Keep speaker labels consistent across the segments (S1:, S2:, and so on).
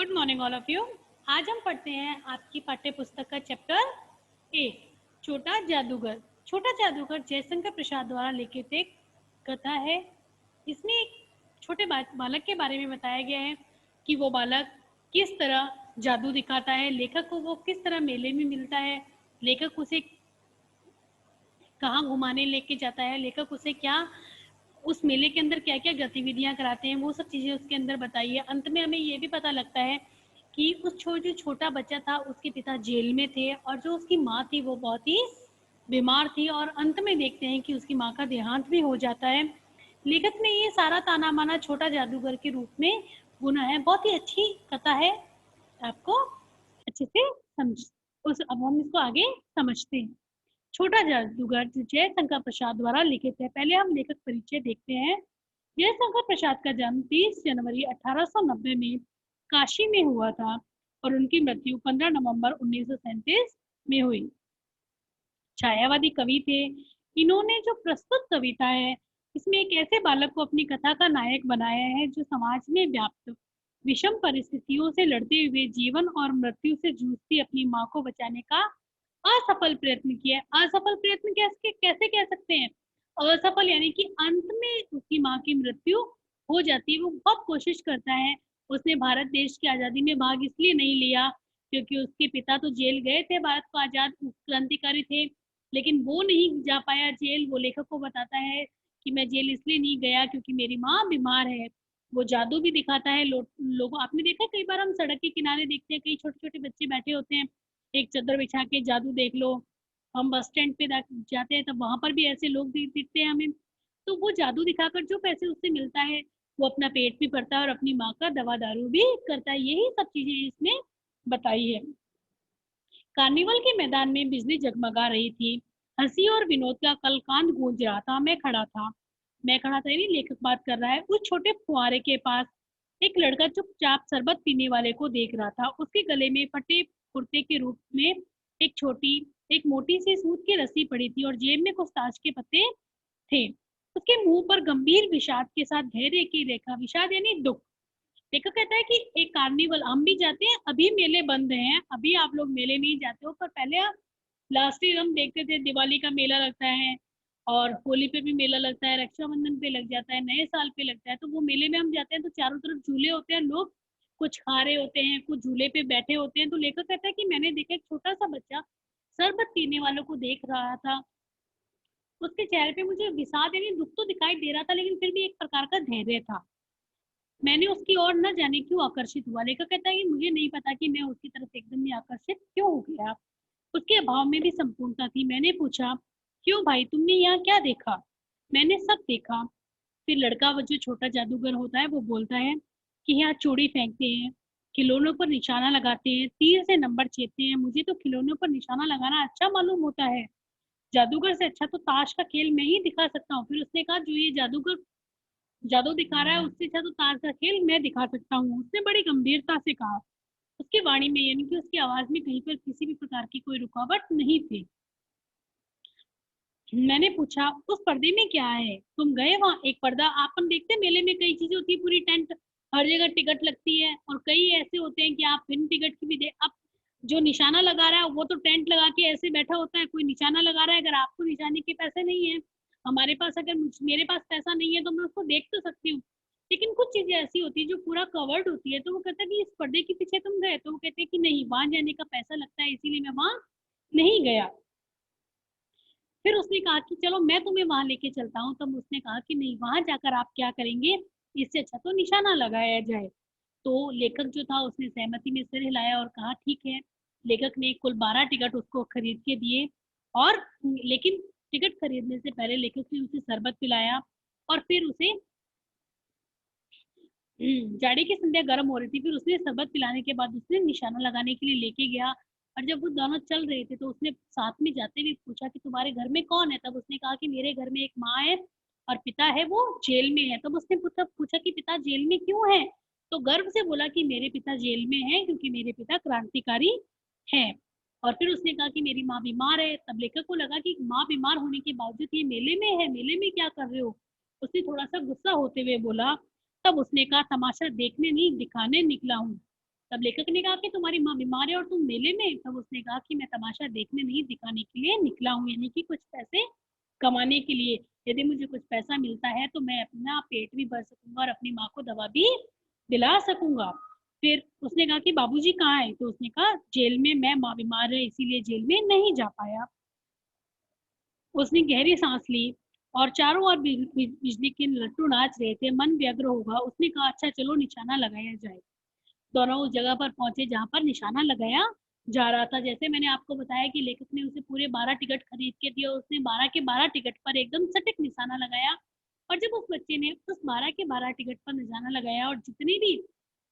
S1: Good morning all of you. आज हम पढ़ते हैं आपकी पाठ्य पुस्तक का चैप्टर 8 छोटा जादूगर। छोटा जादूगर जयशंकर प्रसाद द्वारा लिखित एक कथा है। इसमें एक छोटे बालक के बारे में बताया गया है कि वो बालक किस तरह जादू दिखाता है, लेखक को वो किस तरह मेले में मिलता है, लेखक उसे कहाँ घुमाने लेके जाता है, लेखक उसे क्या उस मेले के अंदर क्या क्या गतिविधियां कराते हैं, वो सब चीज़ें उसके अंदर बताई है। अंत में हमें ये भी पता लगता है कि उस जो छोटा बच्चा था उसके पिता जेल में थे और जो उसकी माँ थी वो बहुत ही बीमार थी और अंत में देखते हैं कि उसकी माँ का देहांत भी हो जाता है। लेखक ने ये सारा ताना माना छोटा जादूगर के रूप में बुना है। बहुत ही अच्छी कथा है, आपको अच्छे से समझ उस अब हम इसको आगे समझते हैं। छोटा जादूगर जयशंकर प्रसाद द्वारा लिखित है। पहले हम लेखक परिचय देखते हैं। जयशंकर प्रसाद का जन्म 30 जनवरी 1890 में काशी में हुआ था और उनकी मृत्यु 15 नवंबर 1937 में हुई। छायावादी कवि थे। इन्होंने जो प्रस्तुत कविता है इसमें एक ऐसे बालक को अपनी कथा का नायक बनाया है जो समाज में व्याप्त विषम परिस्थितियों से लड़ते हुए जीवन और मृत्यु से जूझती अपनी माँ को बचाने का असफल प्रयत्न किया। असफल प्रयत्न कैसे कैसे कह सकते हैं? असफल यानी कि अंत में उसकी माँ की मृत्यु हो जाती है। वो बहुत कोशिश करता है। उसने भारत देश की आजादी में भाग इसलिए नहीं लिया क्योंकि उसके पिता तो जेल गए थे, भारत को आजाद क्रांतिकारी थे, लेकिन वो नहीं जा पाया जेल। वो लेखक को बताता है कि मैं जेल इसलिए नहीं गया क्योंकि मेरी माँ बीमार है। वो जादू भी दिखाता है। लोगों आपने देखा कई बार हम सड़क के किनारे देखते हैं, कई छोटे छोटे बच्चे बैठे होते हैं, एक चादर बिछा के जादू देख लो। हम बस स्टैंड पे जाते हैं तब वहां पर भी ऐसे लोग दिखते हैं हमें। तो वो जादू दिखाकर जो पैसे उससे मिलता है वो अपना पेट भी भरता है और अपनी माँ का दवा दारू भी करता है। यही सब चीजें इसमें बताई है। कार्निवल के मैदान में बिजली जगमगा रही थी। हंसी और विनोद का कलकांत गूंज रहा था। मैं खड़ा था यानी लेखक बात कर रहा है। उस छोटे फुहारे के पास एक लड़का चुपचाप शरबत पीने वाले को देख रहा था। उसके गले में फटे कुर्ते के रूप में एक मोटी सी सूत की रस्सी पड़ी थी और जेब में कुछ ताश के पत्ते थे। उसके मुंह पर गंभीर विषाद के साथ धैर्य की रेखा। विषाद यानी दुख। लेखक कहता है कि एक कार्निवल हम भी जाते हैं, अभी मेले बंद हैं, अभी आप लोग मेले नहीं जाते हो, पर पहले आप लास्ट ईयर हम देखते थे दिवाली का मेला लगता है और होली पे भी मेला लगता है, रक्षाबंधन पे लग जाता है, नए साल पे लगता है। तो वो मेले में हम जाते हैं तो चारों तरफ झूले होते हैं, लोग कुछ खा रहे होते हैं, कुछ झूले पे बैठे होते हैं। तो लेखक कहता है कि मैंने देखा एक छोटा सा बच्चा शरबत पीने वालों को देख रहा था। उसके चेहरे पे मुझे विषाद यानी दुख तो दिखाई दे रहा था, लेकिन फिर भी एक प्रकार का धैर्य था। मैंने उसकी ओर न जाने क्यों आकर्षित हुआ। लेखक कहता है कि मुझे नहीं पता कि मैं उसकी तरफ एकदम ही आकर्षित क्यों हो गया। उसके अभाव में भी संपूर्णता थी। मैंने पूछा, क्यों भाई, तुमने यहाँ क्या देखा? मैंने सब देखा। फिर लड़का, वो जो छोटा जादूगर होता है, वो बोलता है कि यहाँ चूड़ी फेंकते हैं, खिलौनों पर निशाना लगाते हैं, तीर से नंबर छेदते हैं। मुझे तो खिलौनों पर निशाना लगाना अच्छा मालूम होता है। जादूगर से अच्छा तो ताश का खेल मैं ही दिखा सकता हूँ। फिर उसने कहा, जो ये जादूगर जादू दिखा रहा है उससे अच्छा तो ताश का खेल मैं दिखा सकता हूँ। उसने बड़ी गंभीरता से कहा। उसकी वाणी में यानी कि उसकी आवाज में कहीं पर किसी भी प्रकार की कोई रुकावट नहीं थी। मैंने पूछा, उस पर्दे में क्या है? तुम गए वहां? एक पर्दा, अपन देखते हैं मेले में कई चीजें होती है, पूरी टेंट, हर जगह टिकट लगती है और कई ऐसे होते हैं कि आप बिन टिकट की भी दे। अब जो निशाना लगा रहा है वो तो टेंट लगा के ऐसे बैठा होता है, कोई निशाना लगा रहा है। अगर आपको निशाने के पैसे नहीं है, हमारे पास, अगर मेरे पास पैसा नहीं है तो मैं उसको देख तो सकती हूँ, लेकिन कुछ चीजें ऐसी होती है जो पूरा कवर्ड होती है। तो वो कहता है कि इस पर्दे के पीछे तुम गए? तो वो कहते हैं कि नहीं, वहां जाने का पैसा लगता है इसीलिए मैं वहां नहीं गया। फिर उसने कहा कि चलो मैं तुम्हें वहां लेके चलता हूँ। तब उसने कहा कि नहीं, वहां जाकर आप क्या करेंगे, इससे अच्छा तो निशाना लगाया जाए। तो लेखक जो था उसने सहमति में सिर हिलाया और कहा ठीक है। लेखक ने कुल 12 टिकट उसको खरीद के दिए और लेकिन टिकट खरीदने से पहले लेखक ने उसे शरबत पिलाया और फिर उसे जाड़े की संध्या गर्म हो रही थी। फिर उसने शरबत पिलाने के बाद उसने निशाना लगाने के लिए लेके गया। और जब वो दोनों चल रहे थे तो उसने साथ में जाते हुए पूछा कि तुम्हारे घर में कौन है? तब उसने कहा कि मेरे घर में एक माँ है और पिता है, वो जेल में है। तब उसने पूछा कि पिता जेल में क्यों है? तो गर्व से बोला कि मेरे पिता जेल में है क्योंकि मेरे पिता क्रांतिकारी हैं। और फिर उसने कहा कि मेरी माँ बीमार है। तब लेखक को लगा कि माँ बीमार होने के बावजूद ये मेले में है, मेले में क्या कर रहे हो? उसने थोड़ा सा गुस्सा होते हुए बोला। तब उसने कहा, तमाशा देखने नहीं, दिखाने निकला हूँ। तब लेखक ने कहा कि तुम्हारी माँ बीमार है और तुम मेले में। तब उसने कहा कि मैं तमाशा देखने नहीं दिखाने के लिए निकला हूँ, यानी कि कुछ पैसे कमाने के लिए। यदि मुझे कुछ पैसा मिलता है तो मैं अपना पेट भी भर सकूंगा और अपनी माँ को दवा भी दिला सकूंगा। फिर उसने कहा कि बाबूजी कहाँ है? तो उसने कहा जेल में, मैं माँ बीमार है इसीलिए जेल में नहीं जा पाया। उसने गहरी सांस ली और चारों ओर बिजली के लट्टू नाच रहे थे। मन व्यग्र होगा, उसने कहा अच्छा चलो निशाना लगाया जाए। दोनों उस जगह पर पहुंचे जहां पर निशाना लगाया जा रहा था। जैसे मैंने आपको बताया कि लेखक ने उसे पूरे 12 टिकट खरीद के दिए और उसने 12 के 12 टिकट पर एकदम सटीक निशाना लगाया। और जब उस बच्चे ने उस 12 के 12 टिकट पर निशाना लगाया और जितनी भी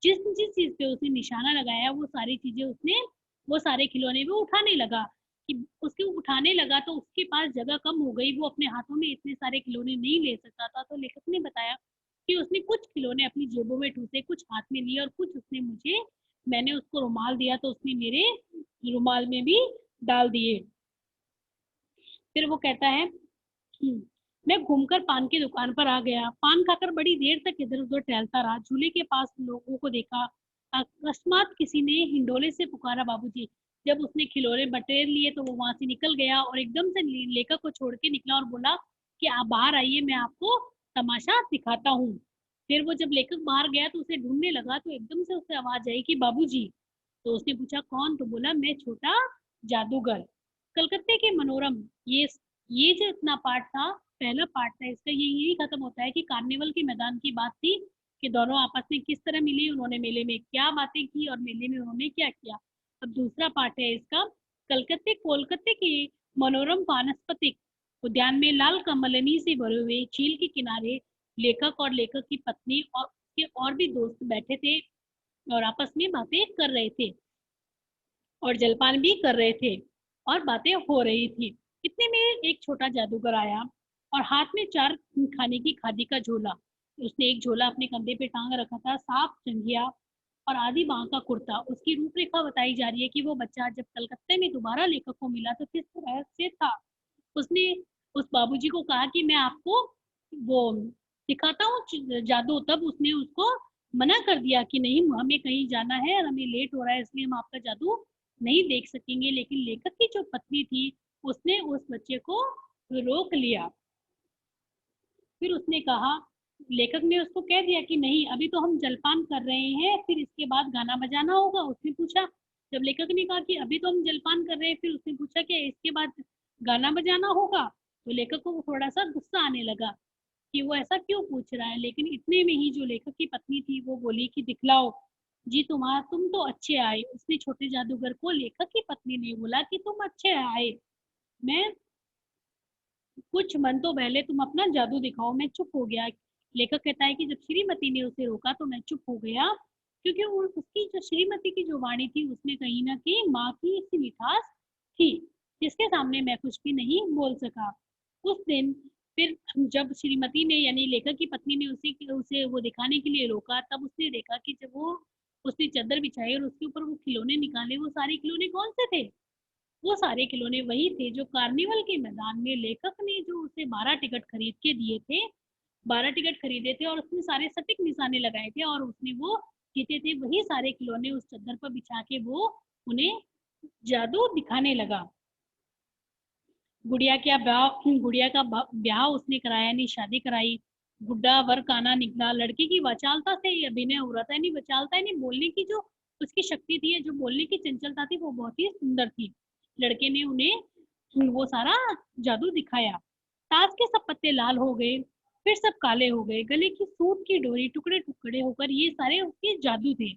S1: जिस जिस चीज पे उसने निशाना लगाया वो सारी चीजें उसने, वो सारे खिलौने वो उठाने लगा। कि उसके उठाने लगा तो उसके पास जगह कम हो गई, वो अपने हाथों में इतने सारे खिलौने नहीं ले सकता था। तो लेखक ने बताया कि उसने कुछ खिलौने अपनी जेबों में ठूसे, कुछ हाथ में लिए और कुछ उसने मुझे, मैंने उसको रुमाल दिया तो उसने मेरे रुमाल में भी डाल दिए। फिर वो कहता है मैं घूमकर पान की दुकान पर आ गया। पान खाकर बड़ी देर तक इधर उधर टहलता रहा। झूले के पास लोगों को देखा। अकस्मात किसी ने हिंडोले से पुकारा बाबूजी। जब उसने खिलौने बटेर लिए तो वो वहां से निकल गया और एकदम से लेखक को छोड़ के निकला और बोला कि आप बाहर आइए, मैं आपको तमाशा दिखाता हूँ। फिर वो जब लेखक बाहर गया तो उसे ढूंढने लगा तो एकदम से उसे आवाज आई कि बाबूजी। तो उसने पूछा कौन? तो बोला मैं छोटा जादूगर। कलकत्ते के मनोरम, ये जो इतना पार्ट था, पहला पार्ट था इसका, ये यही खत्म होता है कि कार्निवल के मैदान की बात थी कि दोनों आपस में किस तरह मिले, उन्होंने मेले में क्या बातें की और मेले में उन्होंने क्या किया। अब दूसरा पार्ट है इसका, कोलकाता के मनोरम वानस्पतिक उद्यान में लाल कमलनी से भरे हुए झील के किनारे लेखक और लेखक की पत्नी और उसके और भी दोस्त बैठे थे और आपस में बातें कर रहे थे और जलपान भी कर रहे थे और बातें हो रही थी। इतने में एक छोटा जादूगर आया और हाथ में 4 खाने की खादी का झोला। उसने एक झोला अपने कंधे पे टांग रखा था, साफ जंघिया और आधी बांह का कुर्ता। उसकी रूपरेखा बताई जा रही है कि वो बच्चा जब कलकत्ते में दोबारा लेखक को मिला तो किस तरह से था। उसने उस बाबूजी को कहा कि मैं आपको वो सिखाता हूँ जादू। तब उसने उसको मना कर दिया कि नहीं, हमें कहीं जाना है और हमें लेट हो रहा है इसलिए हम आपका जादू नहीं देख सकेंगे। लेकिन लेखक की जो पत्नी थी उसने उस बच्चे को रोक लिया। फिर उसने कहा, लेखक ने उसको कह दिया कि नहीं, अभी तो हम जलपान कर रहे हैं, फिर इसके बाद गाना बजाना होगा। उसने पूछा, जब लेखक ने कहा कि अभी तो हम जलपान कर रहे हैं, फिर उसने पूछा कि इसके बाद गाना बजाना होगा। तो लेखक को थोड़ा सा गुस्सा आने लगा कि वो ऐसा क्यों पूछ रहा है। लेकिन इतने में ही जो लेखक की पत्नी थी वो बोली कि दिखलाओ जी, तुम तो अच्छे आए। उसने छोटे जादूगर को लेखक की पत्नी ने बोला कि तुम अच्छे आए, मैं कुछ मन तो पहले तुम अपना जादू दिखाओ। मैं चुप हो गया। लेखक कहता है कि जब श्रीमती ने उसे रोका तो मैं चुप हो गया, क्योंकि उसकी जो श्रीमती की जो वाणी थी उसमें कहीं ना कहीं माँ की सी मिठास थी, जिसके सामने मैं कुछ भी नहीं बोल सका। उस दिन फिर जब श्रीमती ने यानी लेखक की पत्नी ने उसे उसे वो दिखाने के लिए रोका, तब उसने देखा कि जब वो उसने चादर बिछाई और उसके ऊपर वो खिलौने निकाले, वो सारे खिलौने कौन से थे? वो सारे खिलौने वही थे जो कार्निवल के मैदान में लेखक ने जो उसे 12 टिकट खरीद के दिए थे। 12 टिकट खरीदे थे और उसने सारे सटीक निशाने लगाए थे और उसने वो जीते थे। वही सारे खिलौने उस चादर पर बिछा के वो उन्हें जादू दिखाने लगा। गुड़िया का ब्याह उसने कराया, नहीं शादी कराई। गुड्डा वर काना निकला। लड़की की वाचालता से ये अभिनय हो रहा था, नहीं वाचालता नहीं, बोलने की जो उसकी शक्ति थी, जो बोलने की चंचलता थी, वो बहुत ही सुंदर थी। लड़के ने उन्हें वो सारा जादू दिखाया। ताश के सब पत्ते लाल हो गए, फिर सब काले हो गए। गले की सूत की डोरी टुकड़े टुकड़े होकर, ये सारे उसके जादू थे,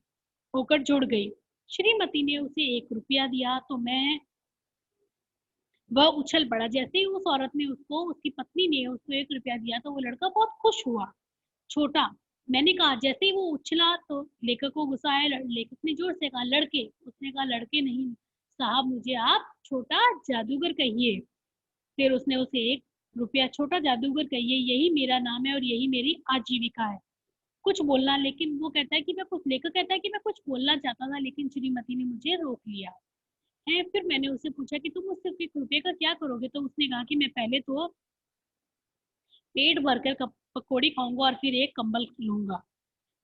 S1: होकर जुड़ गई। श्रीमती ने उसे 1 रुपया दिया तो मैं वह उछल पड़ा। जैसे ही उस औरत ने उसको, उसकी पत्नी ने उसको 1 रुपया दिया तो वो लड़का बहुत खुश हुआ। छोटा, मैंने कहा। जैसे ही वो उछला तो लेखक को गुस्सा आया। लेखक ने जोर से कहा लड़के। उसने कहा लड़के नहीं साहब, मुझे आप छोटा जादूगर कहिए। फिर उसने उसे 1 रुपया, छोटा जादूगर कहिए, यही मेरा नाम है और यही मेरी आजीविका है। कुछ बोलना, लेकिन वो कहता है कि मैं कुछ, लेखक कहता है कि मैं कुछ बोलना चाहता था लेकिन श्रीमती ने मुझे रोक लिया है। फिर मैंने उससे पूछा कि तुम उससे 1 रुपये का क्या करोगे? तो उसने कहा कि मैं पहले तो पेट भरकर पकौड़ी खाऊंगा और फिर एक कंबल लूंगा।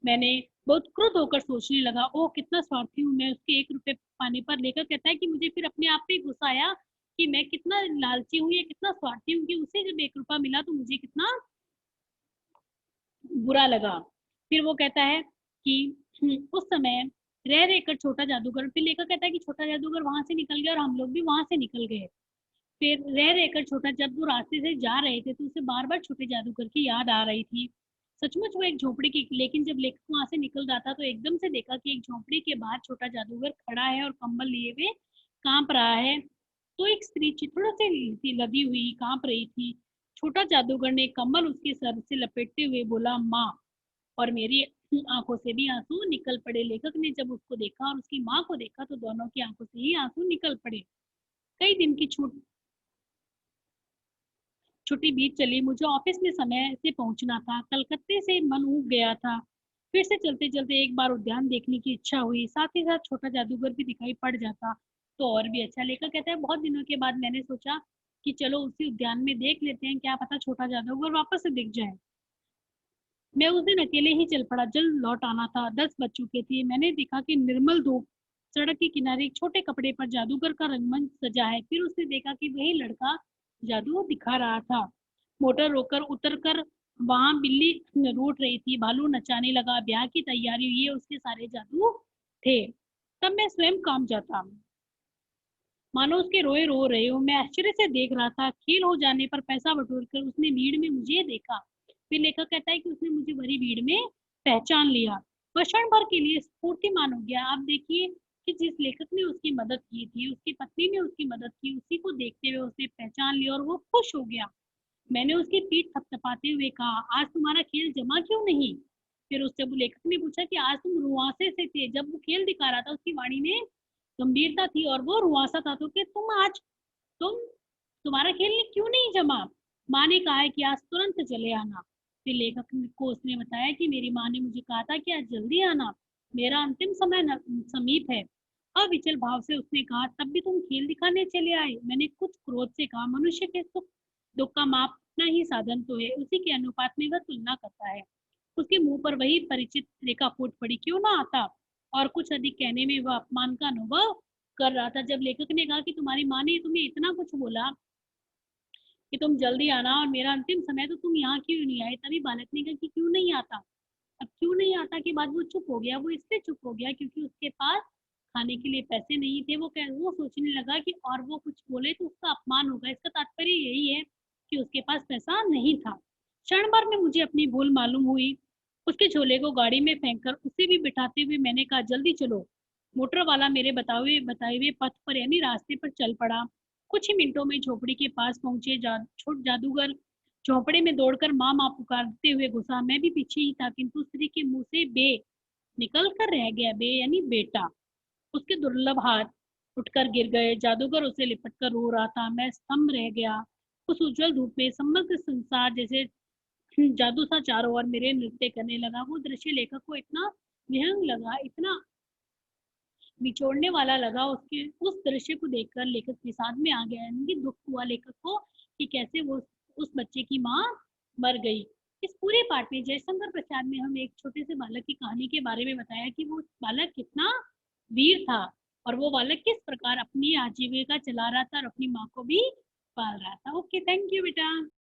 S1: मैंने बहुत क्रुद्ध होकर सोचने लगा, ओह कितना स्वार्थी हूँ मैं उसके 1 रुपए पाने पर। लेखक कहता है कि मुझे फिर अपने आप पे गुस्सा आया कि मैं कितना लालची हूँ, ये कितना स्वार्थी हूँ कि उसे जब 1 रुपया मिला तो मुझे कितना बुरा लगा। फिर वो कहता है कि उस समय रह रहकर छोटा जादूगर, फिर लेखक कहता है कि छोटा जादूगर वहां से निकल गया और हम लोग भी वहां से निकल गए। फिर रह रहकर छोटा, जब वो रास्ते से जा रहे थे तो उसे बार बार छोटे जादूगर की याद आ रही थी। सचमुच वो एक झोपड़ी की, लेकिन जब लेखक वहां से निकल रहा था तो एकदम से देखा कि एक झोपड़ी के बाहर छोटा जादूगर खड़ा है और कंबल लिए हुए कांप रहा है। तो एक स्त्री चिथड़ों से लदी हुई कांप रही थी। छोटा जादूगर ने कंबल उसके सर से लपेटते हुए बोला, माँ। और मेरी आंखों से भी आंसू निकल पड़े। लेखक ने जब उसको देखा और उसकी माँ को देखा तो दोनों की आंखों से ही आंसू निकल पड़े। कई दिन की छुट्टी बीत चली। मुझे ऑफिस में समय से पहुंचना था। कलकत्ते से मन ऊब गया था। फिर से चलते चलते एक बार उद्यान देखने की इच्छा हुई, साथ ही साथ छोटा जादूगर भी दिखाई पड़ जाता तो और भी अच्छा। लेखक कहता है बहुत दिनों के बाद मैंने सोचा कि चलो उसी उद्यान में देख लेते हैं, क्या पता छोटा जादूगर वापस से दिख जाए। मैं उस दिन अकेले ही चल पड़ा। जल्द लौट आना था। 10 बज चुके थे। मैंने देखा कि निर्मल धूप, सड़क के किनारे एक छोटे कपड़े पर जादूगर का रंगमंच सजा है। फिर उसने देखा कि वही लड़का जादू दिखा रहा था। मोटर रोकर उतर कर वहां बिल्ली रूठ रही थी, भालू नचाने लगा, ब्याह की तैयारी हुई, ये उसके सारे जादू थे। तब मैं स्वयं काम जाता, मानो उसके रोए रो रहे हो। मैं आश्चर्य से देख रहा था। खेल हो जाने पर पैसा बटोर कर उसने भीड़ में मुझे देखा। फिर लेखक कहता है कि उसने मुझे भरी भीड़ में पहचान लिया। वह क्षण भर के लिए स्फूर्तिमान हो गया। आप देखिए कि जिस लेखक ने उसकी मदद की थी, उसकी पत्नी ने उसकी मदद की, उसी को देखते हुए उसने पहचान लिया और वो खुश हो गया। मैंने उसकी पीठ थपथपाते हुए कहा, आज तुम्हारा खेल जमा क्यों नहीं? फिर उससे वो लेखक ने पूछा कि आज तुम रुआंसे से थे। जब वो खेल दिखा रहा था उसकी वाणी में गंभीरता थी और वो रुआंसा था। तो कि तुम तुम्हारा खेल क्यों नहीं जमा? माँ ने कहा है कि आज तुरंत चले आना। फिर लेखक को उसने बताया कि मेरी माँ ने मुझे कहा था कि आज जल्दी आना, मेरा अंतिम समय समीप है। अविचल भाव से उसने कहा, तब भी तुम खेल दिखाने चले आए? मैंने कुछ क्रोध से कहा, मनुष्य के सुख दुख का माप अपना ही साधन तो है, उसी के अनुपात में वह तुलना करता है। उसके मुंह पर वही परिचित रेखा फूट पड़ी, क्यों ना आता? और कुछ अधिक कहने में वह अपमान का अनुभव कर रहा था। जब लेखक ने कहा कि तुम्हारी माँ ने तुम्हें इतना कुछ बोला कि तुम जल्दी आना और मेरा अंतिम समय, तो तुम यहाँ क्यों नहीं आए? तभी बालक ने कहा कि क्यों नहीं आता। अब क्यों नहीं आता के बाद वो चुप हो गया। वो इसलिए चुप हो गया क्योंकि उसके पास खाने के लिए पैसे नहीं थे। वो सोचने लगा कि और वो कुछ बोले तो उसका अपमान होगा। इसका तात्पर्य यही है कि उसके पास पैसा नहीं था। क्षण भर में मुझे अपनी भूल मालूम हुई। उसके झोले को गाड़ी में फेंक कर उसे भी बिठाते हुए मैंने कहा, जल्दी चलो। मोटर वाला मेरे बताए हुए पथ पर यानी रास्ते पर चल पड़ा। कुछ ही मिनटों में झोपड़ी के पास पहुंचे। छोट जादूगर झोपड़े में दौड़कर माँ माँ पुकारते हुए घुसा। मैं भी पीछे ही था, किंतु स्त्री के मुंह से बे निकल कर रह गया। बे यानी बेटा। उसके दुर्लभ हाथ उठकर गिर गए। जादूगर उसे लिपट कर रो रहा था। मैं स्तंभ रह गया। उस उज्जवल धूप में समग्र संसार जैसे जादू सा चारों ओर मेरे नृत्य करने लगा। वो दृश्य लेखक को इतना विहंग लगा, इतना निचोड़ने वाला लगा। उसके उस दृश्य को देखकर लेखक विषाद में आ गया। यानी दुख हुआ लेखक को कि कैसे वो उस बच्चे की माँ मर गई। इस पूरे पाठ में जयशंकर प्रसाद ने हमें एक छोटे से बालक की कहानी के बारे में बताया कि वो बालक कितना वीर था और वो बालक किस प्रकार अपनी आजीविका चला रहा था और अपनी माँ को भी पाल रहा था। ओके, थैंक यू बेटा।